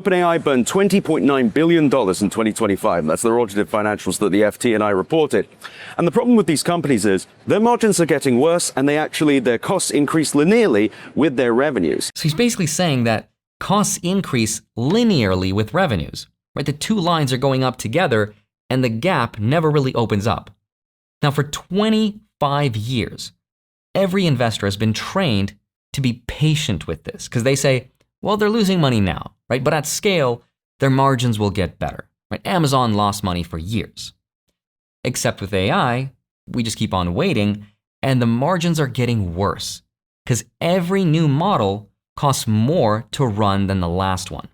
OpenAI burned $20.9 billion in 2025. That's the audited financials that the FT&I reported. And the problem with these companies is their margins are getting worse, and their costs increase linearly with their revenues. So he's basically saying that costs increase linearly with revenues, right? The two lines are going up together, and the gap never really opens up. Now, for 25 years, every investor has been trained to be patient with this because they say, well, they're losing money now, right? But at scale, their margins will get better, right? Amazon lost money for years. Except with AI, we just keep on waiting, and the margins are getting worse because every new model costs more to run than the last one.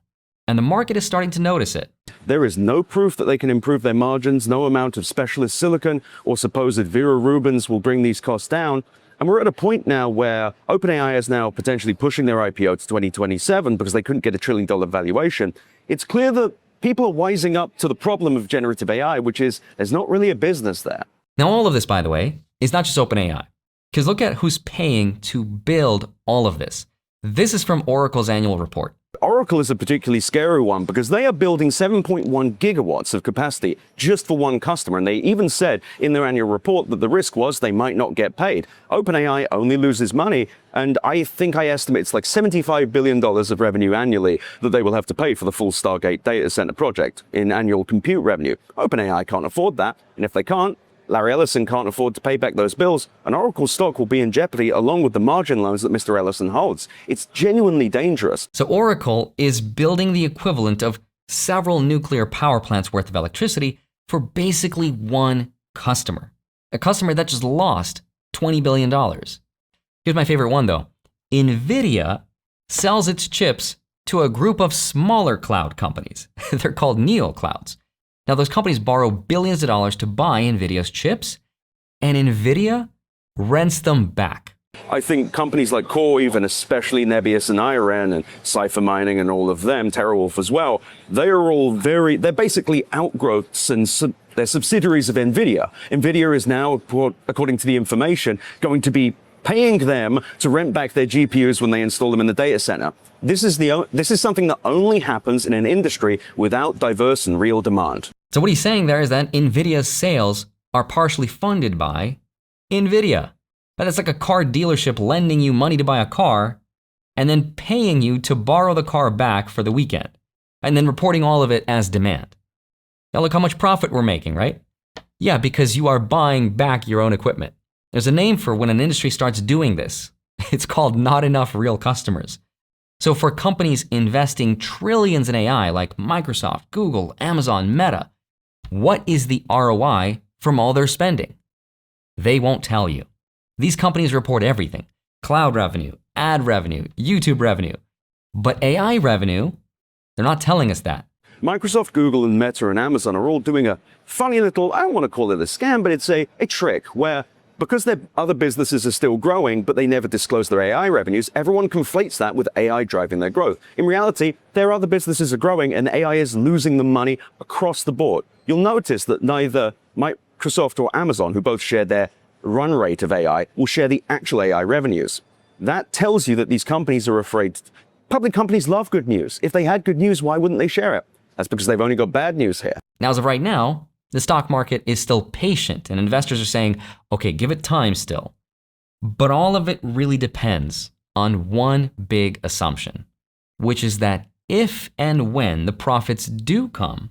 And the market is starting to notice it. There is no proof that they can improve their margins. No amount of specialist silicon or supposed Vera Rubins will bring these costs down. And we're at a point now where OpenAI is now potentially pushing their IPO to 2027 because they couldn't get $1 trillion valuation. It's clear that people are wising up to the problem of generative AI, which is there's not really a business there. Now, all of this, by the way, is not just OpenAI. Because look at who's paying to build all of this. This is from Oracle's annual report. Oracle is a particularly scary one because they are building 7.1 gigawatts of capacity just for one customer. And they even said in their annual report that the risk was they might not get paid. OpenAI only loses money. And I think I estimate it's like $75 billion of revenue annually that they will have to pay for the full Stargate data center project in annual compute revenue. OpenAI can't afford that. And if they can't, Larry Ellison can't afford to pay back those bills, and Oracle stock will be in jeopardy along with the margin loans that Mr. Ellison holds. It's genuinely dangerous. So Oracle is building the equivalent of several nuclear power plants worth of electricity for basically one customer. A customer that just lost $20 billion. Here's my favorite one though. NVIDIA sells its chips to a group of smaller cloud companies. They're called neoclouds. Now, those companies borrow billions of dollars to buy NVIDIA's chips, and NVIDIA rents them back. I think companies like CoreWeave, and especially Nebius and Iran and Cipher Mining and all of them, TeraWulf as well, they're basically outgrowths and they're subsidiaries of NVIDIA. NVIDIA is now, according to the information, going to be paying them to rent back their GPUs when they install them in the data center. This is something that only happens in an industry without diverse and real demand. So what he's saying there is that NVIDIA's sales are partially funded by NVIDIA. That's like a car dealership lending you money to buy a car and then paying you to borrow the car back for the weekend and then reporting all of it as demand. Now look how much profit we're making, right? Yeah, because you are buying back your own equipment. There's a name for when an industry starts doing this. It's called not enough real customers. So for companies investing trillions in AI like Microsoft, Google, Amazon, Meta, what is the ROI from all their spending? They won't tell you. These companies report everything: cloud revenue, ad revenue, YouTube revenue. But AI revenue, they're not telling us that. Microsoft, Google, and Meta and Amazon are all doing a funny little, I don't want to call it a scam, but it's a trick where because their other businesses are still growing, but they never disclose their AI revenues, everyone conflates that with AI driving their growth. In reality, their other businesses are growing and AI is losing them money across the board. You'll notice that neither Microsoft or Amazon, who both share their run rate of AI, will share the actual AI revenues. That tells you that these companies are afraid. Public companies love good news. If they had good news, why wouldn't they share it? That's because they've only got bad news here. Now, as of right now, the stock market is still patient and investors are saying, okay, give it time still. But all of it really depends on one big assumption, which is that if and when the profits do come,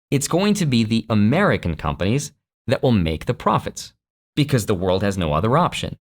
it's going to be the American companies that will make the profits because the world has no other option.